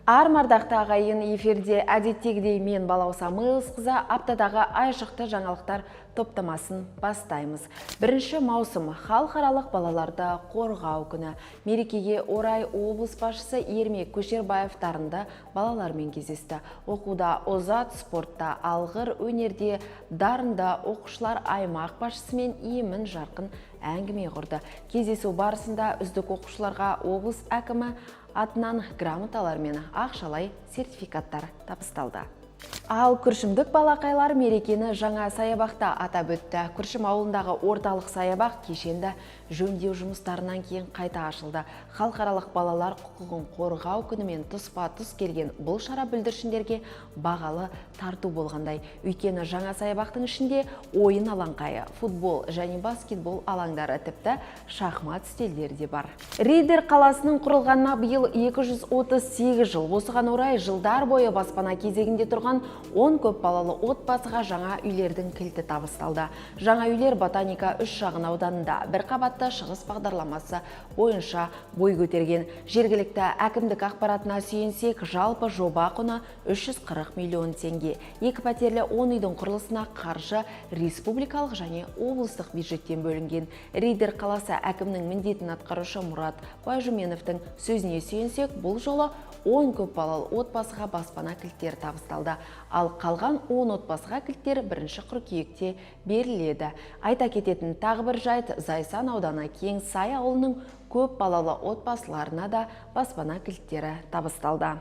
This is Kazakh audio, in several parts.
Армардақты ағайын, эфирде әдеттегідей мен Балауса Мылысқызы аптадағы айшықты жаңалықтар топтамасын бастаймыз. 1 маусым халықаралық балаларды қорғау күні. Мерекеге орай облыс басшысы Ермек Көшербаев дарынды балалармен кездесті. Оқуда озат, спортта алғыр, өнерде дарынды оқушылар аймақ басшысымен емін жарқын әңгіме құрды. Кездесу барысында үздік оқушыларға облыс әкімі атынан грамоталар мен ақшалай сертификаттар табысталды. Ал күршімдік балақайлар мерекені жаңа саябақта атап өтті. Күршім ауылындағы орталық саябақ кешенді жөндеу жұмыстарынан кейін қайта ашылды. Халықаралық балалар құқығын қорғау күнімен тұспа-тұс келген бұл шара бүлдіршіндерге бағалы тарту болғандай. Өйткені жаңа саябақтың ішінде ойын алаңқайы, футбол және баскетбол алаңдары, тіпті шахмат стелдері де бар. Риддер қаласының құрылғанына биыл 238 жыл. Осыған орай жылдар бойы баспана кезегінде тұрған 10 көп балалы отбасыға жаңа үйлердің кілті табысталды. Жаңа үйлер Ботаника 3 шағын ауданында бір қабатты шығыс бағдарламасы бойынша бой көтерген. Жергілікті әкімдік ақпаратына сүйенсек, жалпы жоба құны 340 миллион теңге. 2 пәтерлі 10 үйдің құрылысына қаржы республикалық және облыстық бюджеттен бөлінген. Риддер қаласы әкімнің міндетін атқарушы Мұрат Байжүменовтің сөзіне сүйенсек, бұл жолы 10 көп балалы отбасыға баспана кілттері табысталды. Ал қалған 10 отбасыға кілттер 1 қыркүйекте беріледі. Айта кететін тағы бір жайт, Зайсан ауданы Кеңсай ауылының көп балалы отбасыларына да баспана кілттері табысталды.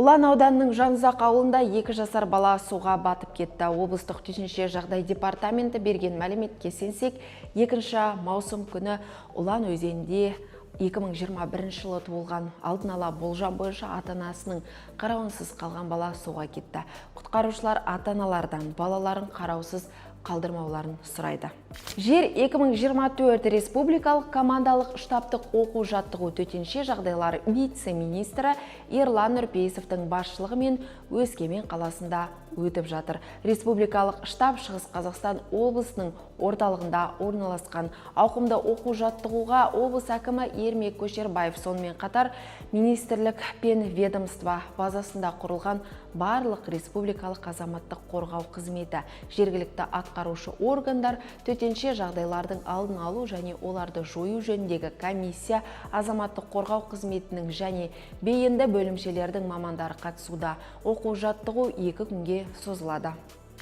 Ұлан ауданының Жанұзақ ауылында 2 жасар бала суға батып кетті. Облыстық төтенше жағдай департаменті берген мәліметке сенсек, 2 маусым күні Ұлан өзенінде 2021 жылы туылған, алдын ала болжам бойынша ата-анасының қарауынсыз қалған бала суға кетті. Құтқарушылар ата-аналардан балаларын қараусыз қалдырмауларын сұрайды. Жер 2024 республикалық командалық штабтық оқу жаттығу төтенше жағдайлар вице-министрі Ерлан Нұрпейісовтың басшылығымен Өскемен қаласында өтіп жатыр. Республикалық штаб Шығыс Қазақстан облысының орталығында орналасқан. Ауқымды оқу жаттығуға облыс әкімі Ермек Көшербаев, сонымен қатар министрлік пен ведомство базасында құрылған барлық республикалық азаматтық қорғау қызметі, жергілікті атқарушы органдар, төтенше жағдайлардың алдын алу және оларды жою жөніндегі комиссия, азаматтық қорғау қызметінің және бейінді бөлімшелердің мамандары қатысуда. Оқу жаттығу 2 күнге созылады.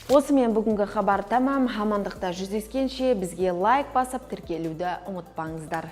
Осымен бүгінгі хабар тамам. Амандықта жүздескенше бізге лайк басып тіркелуді ұмытпаңыздар.